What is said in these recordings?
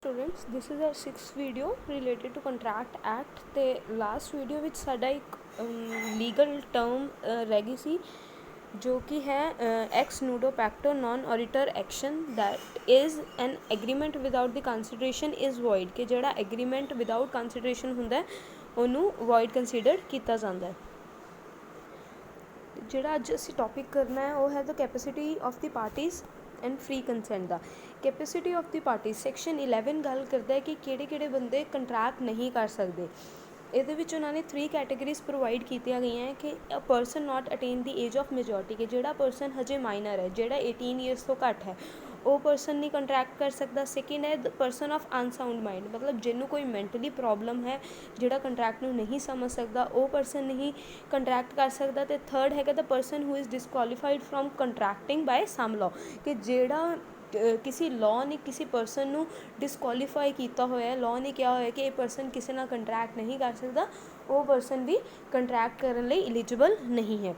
Students this is our 6th video related to contract act. ਤੇ last video ਵਿੱਚ ਸਾਡਾ ਇੱਕ ਲੀਗਲ ਟਰਮ ਰਹਿ ਗਈ ਸੀ ਜੋ ਕਿ ਹੈ ex nudo pacto non oritur एक्शन that is an agreement without the consideration is void कि ਜਿਹੜਾ एग्रीमेंट विदाउट कंसिडरेशन ਹੁੰਦਾ ਉਹਨੂੰ वॉइड कंसीडर ਕੀਤਾ ਜਾਂਦਾ ਹੈ। ਜਿਹੜਾ ਅੱਜ ਅਸੀਂ ਟੌਪਿਕ ਕਰਨਾ ਹੈ ਉਹ ਹੈ the capacity of the parties and free consent ਦਾ। Capacity of the party section 11 गल करता है कि किहड़े बंदे कंट्रैक्ट नहीं कर सकते। ਇਹਦੇ ਵਿੱਚ ਉਹਨਾਂ ਨੇ 3 ਕੈਟੇਗਰੀਜ਼ ਪ੍ਰੋਵਾਈਡ ਕੀਤੀਆਂ ਗਈਆਂ ਹੈ ਕਿ a person not attain the age of majority ਕਿ ਜਿਹੜਾ ਪਰਸਨ ਹਜੇ ਮਾਈਨਰ ਹੈ, ਜਿਹੜਾ 18 ਈਅਰਸ ਤੋਂ ਘੱਟ ਹੈ, ਉਹ ਪਰਸਨ ਨਹੀਂ ਕੰਟਰੈਕਟ ਕਰ ਸਕਦਾ। ਸੈਕਿੰਡ ਹੈ ਪਰਸਨ ਆਫ ਅਨਸਾਊਂਡ ਮਾਈਂਡ, ਮਤਲਬ ਜਿਹਨੂੰ ਕੋਈ ਮੈਂਟਲੀ ਪ੍ਰੋਬਲਮ ਹੈ, ਜਿਹੜਾ ਕੰਟਰੈਕਟ ਨੂੰ ਨਹੀਂ ਸਮਝ ਸਕਦਾ, ਉਹ ਪਰਸਨ ਨਹੀਂ ਕੰਟਰੈਕਟ ਕਰ ਸਕਦਾ। ਅਤੇ ਥਰਡ ਹੈਗਾ the person who is disqualified from contracting by some law ਕਿ ਜਿਹੜਾ ਕਿਸੇ ਲਾਅ ਨੇ ਕਿਸੇ ਪਰਸਨ ਨੂੰ ਡਿਸਕੁਆਲੀਫਾਈ ਕੀਤਾ ਹੋਇਆ, ਲਾਅ ਨੇ ਕਿਹਾ ਹੋਇਆ ਕਿ ਇਹ ਪਰਸਨ ਕਿਸੇ ਨਾਲ ਕੰਟਰੈਕਟ ਨਹੀਂ ਕਰ ਸਕਦਾ, ਉਹ ਪਰਸਨ ਵੀ ਕੰਟਰੈਕਟ ਕਰਨ ਲਈ ਐਲੀਜੀਬਲ ਨਹੀਂ ਹੈ।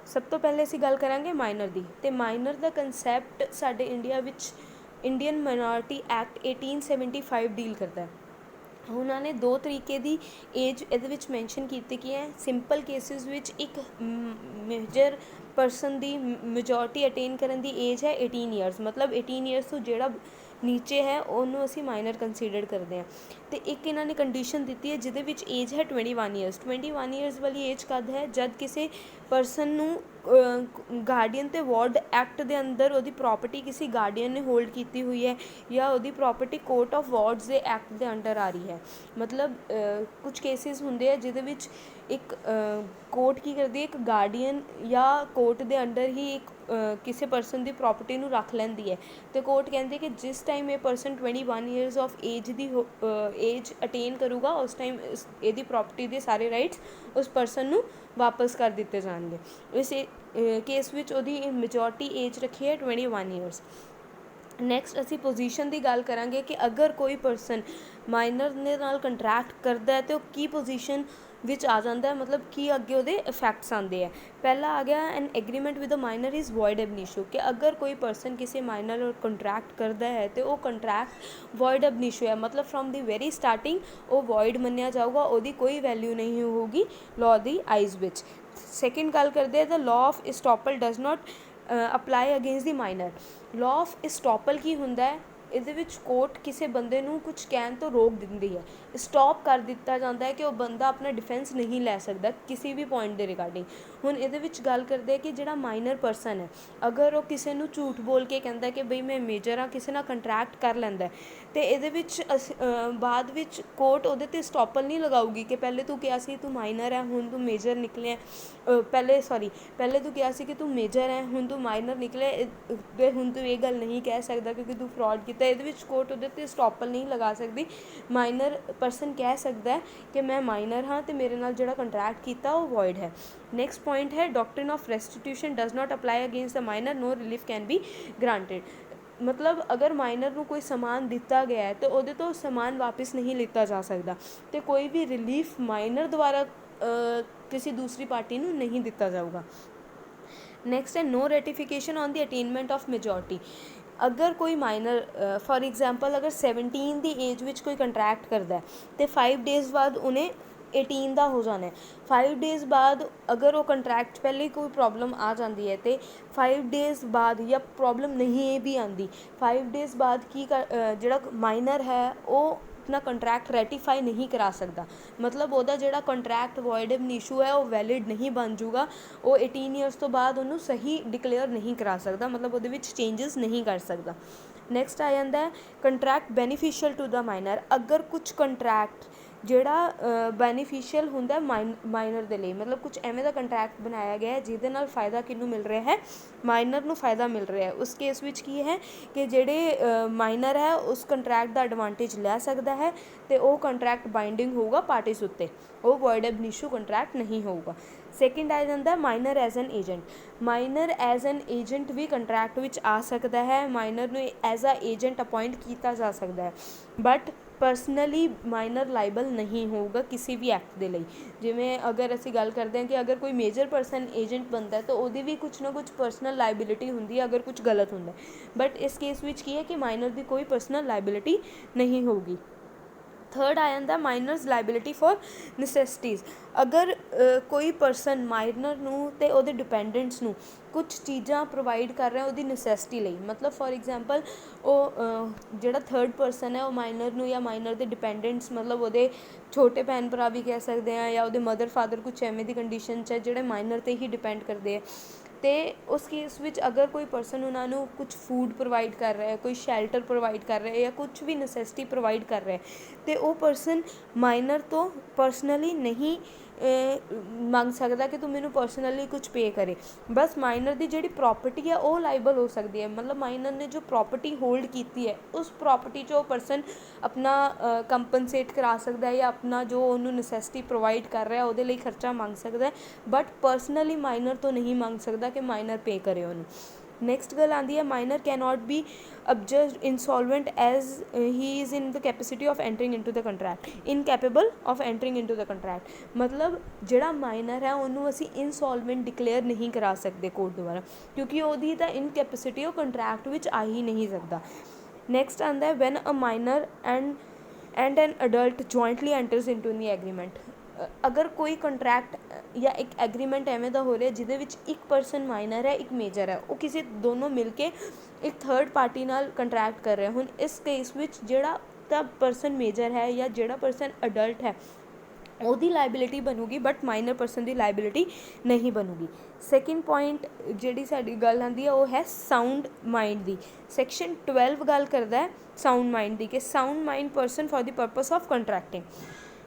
ਸਭ ਤੋਂ ਪਹਿਲੇ ਅਸੀਂ ਗੱਲ ਕਰਾਂਗੇ ਮਾਈਨਰ ਦੀ। ਅਤੇ ਮਾਈਨਰ ਦਾ ਕੰਸੈਪਟ ਸਾਡੇ ਇੰਡੀਆ ਵਿੱਚ ਇੰਡੀਅਨ ਮਾਈਨੋਰਿਟੀ ਐਕਟ 1875 ਡੀਲ ਕਰਦਾ ਹੈ। ਉਹਨਾਂ ਨੇ 2 ਤਰੀਕੇ ਦੀ ਏਜ ਇਹਦੇ ਵਿੱਚ ਮੈਂਸ਼ਨ ਕੀਤੀ ਕਿ ਹੈ ਸਿੰਪਲ ਕੇਸਿਸ ਵਿੱਚ ਇੱਕ ਮੇਜਰ ਪਰਸਨ ਦੀ ਮੈਜੋਰਟੀ ਅਟੇਨ ਕਰਨ ਦੀ ਏਜ ਹੈ 18 ਈਅਰਸ, ਮਤਲਬ 18 ਈਅਰਸ ਤੋਂ ਜਿਹੜਾ ਨੀਚੇ ਹੈ ਉਹਨੂੰ ਅਸੀਂ ਮਾਈਨਰ ਕੰਸੀਡਰ ਕਰਦੇ ਹਾਂ। ਅਤੇ ਇੱਕ ਇਹਨਾਂ ਨੇ ਕੰਡੀਸ਼ਨ ਦਿੱਤੀ ਹੈ ਜਿਹਦੇ ਵਿੱਚ ਏਜ ਹੈ 21 ਈਅਰਸ। 21 ਈਅਰਸ ਵਾਲੀ ਏਜ ਕਦ ਹੈ? ਜਦ ਕਿਸੇ ਪਰਸਨ ਨੂੰ ਗਾਰਡੀਅਨ ਅਤੇ ਵਾਰਡ ਐਕਟ ਦੇ ਅੰਦਰ ਉਹਦੀ ਪ੍ਰੋਪਰਟੀ ਕਿਸੇ ਗਾਰਡੀਅਨ ਨੇ ਹੋਲਡ ਕੀਤੀ ਹੋਈ ਹੈ ਜਾਂ ਉਹਦੀ ਪ੍ਰੋਪਰਟੀ ਕੋਰਟ ਆਫ ਵਾਰਡਸ ਦੇ ਐਕਟ ਦੇ ਅੰਡਰ ਆ ਰਹੀ ਹੈ। ਮਤਲਬ ਕੁਝ ਕੇਸਿਸ ਹੁੰਦੇ ਆ ਜਿਹਦੇ ਵਿੱਚ ਇੱਕ ਕੋਰਟ ਕੀ ਕਰਦੀ ਹੈ, ਇੱਕ ਗਾਰਡੀਅਨ ਜਾਂ ਕੋਰਟ ਦੇ ਅੰਡਰ ਹੀ ਇੱਕ ਕਿਸੇ ਪਰਸਨ ਦੀ ਪ੍ਰੋਪਰਟੀ ਨੂੰ ਰੱਖ ਲੈਂਦੀ ਹੈ ਅਤੇ ਕੋਰਟ ਕਹਿੰਦੀ ਕਿ ਜਿਸ ਟਾਈਮ ਇਹ person 21 years of age the age attain ਕਰੂਗਾ ਉਸ ਟਾਈਮ ਇਹਦੀ ਪ੍ਰੋਪਰਟੀ ਦੇ ਸਾਰੇ ਰਾਈਟਸ ਉਸ ਪਰਸਨ ਨੂੰ ਵਾਪਸ ਕਰ ਦਿੱਤੇ ਜਾਣਗੇ। ਇਸ ਕੇਸ ਵਿੱਚ ਉਹਦੀ ਮੈਜੋਰਟੀ ਏਜ ਰੱਖੀ ਹੈ 21 ਈਅਰਸ। ਨੈਕਸਟ ਅਸੀਂ ਪੋਜੀਸ਼ਨ ਦੀ ਗੱਲ ਕਰਾਂਗੇ ਕਿ ਅਗਰ ਕੋਈ ਪਰਸਨ ਮਾਈਨਰ ਦੇ ਨਾਲ ਕੰਟਰੈਕਟ ਕਰਦਾ ਹੈ ਤਾਂ ਉਹ ਕੀ ਪੋਜੀਸ਼ਨ ਵਿੱਚ ਆ ਜਾਂਦਾ ਹੈ, ਮਤਲਬ ਕੀ ਅੱਗੇ ਉਹਦੇ ਇਫੈਕਟਸ ਆਉਂਦੇ ਹੈ। ਪਹਿਲਾ ਆ ਗਿਆ an agreement with a minor is void ab initio ਕਿ ਅਗਰ ਕੋਈ ਪਰਸਨ ਕਿਸੇ ਮਾਈਨਰ ਨਾਲ ਕੰਟਰੈਕਟ ਕਰਦਾ ਹੈ ਅਤੇ ਉਹ ਕੰਟਰੈਕਟ ਵੋਇਡ ਅਬ ਇਨੀਸ਼ੀਓ ਹੈ, ਮਤਲਬ ਫਰੋਮ ਦੀ ਵੈਰੀ ਸਟਾਰਟਿੰਗ ਉਹ ਵੋਇਡ ਮੰਨਿਆ ਜਾਊਗਾ, ਉਹਦੀ ਕੋਈ ਵੈਲਿਊ ਨਹੀਂ ਹੋਊਗੀ ਲਾਅ ਦੀ ਆਈਜ਼ ਵਿੱਚ। ਸੈਕਿੰਡ ਗੱਲ ਕਰਦੇ ਆ the law of estoppel does not apply against the minor. Law of estoppel ਕੀ ਹੁੰਦਾ ਹੈ? ਇਹਦੇ ਵਿੱਚ ਕੋਰਟ ਕਿਸੇ ਬੰਦੇ ਨੂੰ ਕੁਝ ਕਹਿਣ ਤੋਂ ਰੋਕ ਦਿੰਦੀ ਹੈ, ਸਟੋਪ ਕਰ ਦਿੱਤਾ ਜਾਂਦਾ ਹੈ ਕਿ ਉਹ ਬੰਦਾ ਆਪਣਾ ਡਿਫੈਂਸ ਨਹੀਂ ਲੈ ਸਕਦਾ ਕਿਸੇ ਵੀ ਪੁਆਇੰਟ ਦੇ ਰਿਗਾਰਡਿੰਗ। ਹੁਣ ਇਹਦੇ ਵਿੱਚ ਗੱਲ ਕਰਦੇ ਕਿ ਜਿਹੜਾ ਮਾਈਨਰ ਪਰਸਨ ਹੈ ਅਗਰ ਉਹ ਕਿਸੇ ਨੂੰ ਝੂਠ ਬੋਲ ਕੇ ਕਹਿੰਦਾ ਕਿ ਬਈ ਮੈਂ ਮੇਜਰ ਹਾਂ, ਕਿਸੇ ਨਾਲ ਕੰਟਰੈਕਟ ਕਰ ਲੈਂਦਾ ਅਤੇ ਇਹਦੇ ਵਿੱਚ ਬਾਅਦ ਵਿੱਚ ਕੋਰਟ ਉਹਦੇ 'ਤੇ ਸਟੋਪਲ ਨਹੀਂ ਲਗਾਊਗੀ ਕਿ ਪਹਿਲੇ ਤੂੰ ਕਿਹਾ ਸੀ ਤੂੰ ਮਾਈਨਰ ਹੈ ਹੁਣ ਤੂੰ ਮੇਜਰ ਨਿਕਲਿਆ, ਪਹਿਲੇ ਤੂੰ ਕਿਹਾ ਸੀ ਕਿ ਤੂੰ ਮੇਜਰ ਹੈ ਹੁਣ ਤੂੰ ਮਾਈਨਰ ਨਿਕਲਿਆ ਅਤੇ ਹੁਣ ਤੂੰ ਇਹ ਗੱਲ ਨਹੀਂ ਕਹਿ ਸਕਦਾ ਕਿਉਂਕਿ ਤੂੰ ਫਰੋਡ ਕੀਤਾ। ਇਹਦੇ ਵਿੱਚ ਕੋਰਟ ਉਹਦੇ 'ਤੇ ਸਟੋਪਲ ਨਹੀਂ ਲਗਾ ਸਕਦੀ। ਮਾਈਨਰ ਪਰਸਨ ਕਹਿ ਸਕਦਾ ਕਿ ਮੈਂ ਮਾਈਨਰ ਹਾਂ ਅਤੇ ਮੇਰੇ ਨਾਲ ਜਿਹੜਾ ਕੰਟਰੈਕਟ ਕੀਤਾ ਉਹ ਵੋਇਡ ਹੈ। ਨੈਕਸਟ ਪੁਆਇੰਟ ਹੈ doctrine of restitution does not apply against the minor, no relief can be granted. ਮਤਲਬ ਅਗਰ ਮਾਈਨਰ ਨੂੰ ਕੋਈ ਸਮਾਨ ਦਿੱਤਾ ਗਿਆ ਹੈ ਤਾਂ ਉਹਦੇ ਤੋਂ ਸਮਾਨ ਵਾਪਿਸ ਨਹੀਂ ਲਿੱਤਾ ਜਾ ਸਕਦਾ ਅਤੇ ਕੋਈ ਵੀ ਰਿਲੀਫ ਮਾਈਨਰ ਦੁਆਰਾ ਕਿਸੇ ਦੂਸਰੀ ਪਾਰਟੀ ਨੂੰ ਨਹੀਂ ਦਿੱਤਾ ਜਾਊਗਾ। ਨੈਕਸਟ ਹੈ ਨੋ ਰੈਟੀਫਿਕੇਸ਼ਨ ਔਨ ਦੀ ਅਟੇਨਮੈਂਟ ਆਫ ਮੈਜੋਰਟੀ। ਅਗਰ ਕੋਈ ਮਾਈਨਰ ਫੋਰ ਐਗਜ਼ਾਮਪਲ ਅਗਰ 17 ਦੀ ਏਜ ਵਿੱਚ ਕੋਈ ਕੰਟਰੈਕਟ ਕਰਦਾ ਅਤੇ 5 ਡੇਜ਼ ਬਾਅਦ ਉਹਨੇ 18 ਦਾ ਹੋ ਜਾਣਾ। 5 ਡੇਜ਼ ਬਾਅਦ ਅਗਰ ਉਹ ਕੰਟਰੈਕਟ ਪਹਿਲੇ ਕੋਈ ਪ੍ਰੋਬਲਮ ਆ ਜਾਂਦੀ ਹੈ ਅਤੇ 5 ਡੇਜ਼ ਬਾਅਦ ਜਾਂ ਪ੍ਰੋਬਲਮ ਨਹੀਂ ਇਹ ਵੀ ਆਉਂਦੀ, 5 ਡੇਜ਼ ਬਾਅਦ ਜਿਹੜਾ ਮਾਈਨਰ ਹੈ ਉਹ ਆਪਣਾ ਕੰਟਰੈਕਟ ਰੈਟੀਫਾਈ ਨਹੀਂ ਕਰਾ ਸਕਦਾ, ਮਤਲਬ ਉਹਦਾ ਜਿਹੜਾ ਕੰਟਰੈਕਟ ਵੋਇਡ ਅਬ ਇਨੀਸ਼ੀਓ ਹੈ ਉਹ ਵੈਲਿਡ ਨਹੀਂ ਬਣ ਜੂਗਾ। ਉਹ 18 ਈਅਰਸ ਤੋਂ ਬਾਅਦ ਉਹਨੂੰ ਸਹੀ ਡਿਕਲੇਅਰ ਨਹੀਂ ਕਰਾ ਸਕਦਾ, ਮਤਲਬ ਉਹਦੇ ਵਿੱਚ ਚੇਂਜਸ ਨਹੀਂ ਕਰ ਸਕਦਾ। ਨੈਕਸਟ ਆ ਜਾਂਦਾ ਹੈ contract beneficial to the minor. ਅਗਰ ਕੁਝ ਕੰਟਰੈਕਟ ਜਿਹੜਾ ਬੈਨੀਫੀਸ਼ੀਅਲ ਹੁੰਦਾ ਮਾਈਨਰ ਦੇ ਲਈ, ਮਤਲਬ ਕੁਝ ਐਵੇਂ ਦਾ ਕੰਟਰੈਕਟ ਬਣਾਇਆ ਗਿਆ ਹੈ ਜਿਹਦੇ ਨਾਲ ਫਾਇਦਾ ਕਿਹਨੂੰ ਮਿਲ ਰਿਹਾ ਹੈ? ਮਾਈਨਰ ਨੂੰ ਫਾਇਦਾ ਮਿਲ ਰਿਹਾ ਹੈ। ਉਸ ਕੇਸ ਵਿੱਚ ਕੀ ਹੈ ਕਿ ਜਿਹੜੇ ਮਾਈਨਰ ਹੈ ਉਸ ਕੰਟਰੈਕਟ ਦਾ ਐਡਵਾਂਟੇਜ ਲੈ ਸਕਦਾ ਹੈ ਅਤੇ ਉਹ ਕੰਟਰੈਕਟ ਬਾਈਂਡਿੰਗ ਹੋਊਗਾ ਪਾਰਟੀਜ਼ ਉੱਤੇ, ਉਹ ਵੋਇਡ ਅਬ ਇਨੀਸ਼ੀਓ ਕੰਟਰੈਕਟ ਨਹੀਂ ਹੋਊਗਾ। ਸੈਕਿੰਡ ਆ ਜਾਂਦਾ minor as an agent. Minor as an agent ਵੀ ਕੰਟਰੈਕਟ ਵਿੱਚ ਆ ਸਕਦਾ ਹੈ, ਮਾਈਨਰ ਨੂੰ ਐਜ਼ ਅ ਏਜੰਟ ਅਪੋਇੰਟ ਕੀਤਾ ਜਾ ਸਕਦਾ ਹੈ, ਬਟ ਪਰਸਨਲੀ ਮਾਈਨਰ ਲਾਈਬਲ ਨਹੀਂ ਹੋਊਗਾ ਕਿਸੇ ਵੀ ਐਕਟ ਦੇ ਲਈ। ਜਿਵੇਂ ਅਗਰ ਅਸੀਂ ਗੱਲ ਕਰਦੇ ਹਾਂ ਕਿ ਅਗਰ ਕੋਈ ਮੇਜਰ ਪਰਸਨ ਏਜੰਟ ਬਣਦਾ ਤਾਂ ਉਹਦੀ ਵੀ ਕੁਛ ਨਾ ਕੁਛ ਪਰਸਨਲ ਲਾਇਬਿਲਿਟੀ ਹੁੰਦੀ ਹੈ ਅਗਰ ਕੁਛ ਗਲਤ ਹੁੰਦਾ, ਬਟ ਇਸ ਕੇਸ ਵਿੱਚ ਕੀ ਹੈ ਕਿ ਮਾਈਨਰ ਦੀ ਕੋਈ ਪਰਸਨਲ ਲਾਇਬਿਲਿਟੀ ਨਹੀਂ ਹੋਊਗੀ। ਥਰਡ ਆ ਜਾਂਦਾ ਮਾਈਨਰਸ ਲਾਇਬਿਲਿਟੀ ਫॉर ਨਸੈਸਿਟੀਜ਼। ਅਗਰ ਕੋਈ ਪਰਸਨ ਮਾਈਨਰ ਨੂੰ ਅਤੇ ਉਹਦੇ ਡਿਪੈਂਡੈਂਟਸ ਨੂੰ ਕੁਛ ਚੀਜ਼ਾਂ ਪ੍ਰੋਵਾਈਡ ਕਰ ਰਿਹਾ ਉਹਦੀ ਨਸੈਸਿਟੀ ਲਈ, ਮਤਲਬ ਫੋਰ ਐਗਜ਼ਾਮਪਲ ਉਹ ਜਿਹੜਾ ਥਰਡ ਪਰਸਨ ਹੈ ਉਹ ਮਾਈਨਰ ਨੂੰ ਜਾਂ ਮਾਈਨਰ ਦੇ ਡਿਪੈਂਡੈਂਟਸ ਮਤਲਬ ਉਹਦੇ ਛੋਟੇ ਭੈਣ ਭਰਾ ਵੀ ਕਹਿ ਸਕਦੇ ਹਾਂ ਜਾਂ ਉਹਦੇ ਮਦਰ ਫਾਦਰ ਕੁਛ ਐਵੇਂ ਦੀ ਕੰਡੀਸ਼ਨ 'ਚ ਹੈ ਜਿਹੜੇ ਮਾਈਨਰ 'ਤੇ ਹੀ ਡਿਪੈਂਡ ਕਰਦੇ ਹੈ, ਅਤੇ ਉਸ ਕੇਸ ਵਿੱਚ ਅਗਰ ਕੋਈ ਪਰਸਨ ਉਹਨਾਂ ਨੂੰ ਕੁਛ ਫੂਡ ਪ੍ਰੋਵਾਈਡ ਕਰ ਰਿਹਾ, ਕੋਈ ਸ਼ੈਲਟਰ ਪ੍ਰੋਵਾਈਡ ਕਰ ਰਿਹਾ ਜਾਂ ਕੁਛ ਵੀ ਨਸੈਸਿਟੀ ਪ੍ਰੋਵਾਈਡ ਕਰ ਰਿਹਾ, ਅਤੇ ਉਹ ਪਰਸਨ ਮਾਈਨਰ ਤੋਂ ਪਰਸਨਲੀ ਨਹੀਂ ਮੰਗ ਸਕਦਾ ਕਿ ਤੂੰ ਮੈਨੂੰ ਪਰਸਨਲੀ ਕੁਛ ਪੇ ਕਰੇ। ਬਸ ਮਾਈਨਰ ਦੀ ਜਿਹੜੀ ਪ੍ਰੋਪਰਟੀ ਹੈ ਉਹ ਲਾਈਬਲ ਹੋ ਸਕਦੀ ਹੈ, ਮਤਲਬ ਮਾਈਨਰ ਨੇ ਜੋ ਪ੍ਰੋਪਰਟੀ ਹੋਲਡ ਕੀਤੀ ਹੈ ਉਸ ਪ੍ਰੋਪਰਟੀ 'ਚ ਉਹ ਪਰਸਨ ਆਪਣਾ ਕੰਪਨਸੇਟ ਕਰਾ ਸਕਦਾ ਹੈ ਜਾਂ ਆਪਣਾ ਜੋ ਉਹਨੂੰ ਨਸੈਸਿਟੀ ਪ੍ਰੋਵਾਈਡ ਕਰ ਰਿਹਾ ਉਹਦੇ ਲਈ ਖਰਚਾ ਮੰਗ ਸਕਦਾ ਹੈ, ਬਟ ਪਰਸਨਲੀ ਮਾਈਨਰ ਤੋਂ ਨਹੀਂ ਮੰਗ ਸਕਦਾ ਕਿ ਮਾਈਨਰ ਪੇ ਕਰੇ ਉਹਨੂੰ। ਨੈਕਸਟ ਗੱਲ ਆਉਂਦੀ ਹੈ ਮਾਈਨਰ ਕੈਨੋਟ ਬੀ ਅਬਜਸਡ insolvent as he is in the capacity of entering into the contract, incapable of entering into the contract. ਮਤਲਬ ਜਿਹੜਾ ਮਾਈਨਰ ਹੈ ਉਹਨੂੰ ਅਸੀਂ ਇਨਸੋਲਵੈਂਟ ਡਿਕਲੇਅਰ ਨਹੀਂ ਕਰਾ ਸਕਦੇ ਕੋਰਟ ਦੁਆਰਾ, ਕਿਉਂਕਿ ਉਹਦੀ ਤਾਂ ਇਨਕੈਪੈਸਿਟੀ ਉਹ ਕੰਟਰੈਕਟ ਵਿੱਚ ਆ ਹੀ ਨਹੀਂ ਸਕਦਾ। ਨੈਕਸਟ ਆਉਂਦਾ when a minor and an adult jointly enters into the agreement. ਅਗਰ ਕੋਈ ਕੰਟਰੈਕਟ ਜਾਂ ਇੱਕ ਐਗਰੀਮੈਂਟ ਐਵੇਂ ਦਾ ਹੋ ਰਿਹਾ ਜਿਹਦੇ ਵਿੱਚ ਇੱਕ ਪਰਸਨ ਮਾਈਨਰ ਹੈ ਇੱਕ ਮੇਜਰ ਹੈ, ਉਹ ਕਿਸੇ ਦੋਨੋਂ ਮਿਲ ਕੇ ਇੱਕ ਥਰਡ ਪਾਰਟੀ ਨਾਲ ਕੰਟਰੈਕਟ ਕਰ ਰਿਹਾ, ਹੁਣ ਇਸ ਕੇਸ ਵਿੱਚ ਜਿਹੜਾ ਤਾਂ ਪਰਸਨ ਮੇਜਰ ਹੈ ਜਾਂ ਜਿਹੜਾ ਪਰਸਨ ਅਡਲਟ ਹੈ ਉਹਦੀ ਲਾਇਬਿਲਿਟੀ ਬਣੂਗੀ, but minor person the liability ਨਹੀਂ ਬਣੂਗੀ। ਸੈਕਿੰਡ ਪੁਆਇੰਟ ਜਿਹੜੀ ਸਾਡੀ ਗੱਲ ਆਉਂਦੀ ਹੈ ਉਹ ਹੈ ਸਾਊਂਡ ਮਾਈਂਡ ਦੀ। ਸੈਕਸ਼ਨ 12 ਗੱਲ ਕਰਦਾ ਹੈ ਸਾਊਂਡ ਮਾਈਂਡ ਦੀ, ਕਿ sound mind person for the purpose of contracting.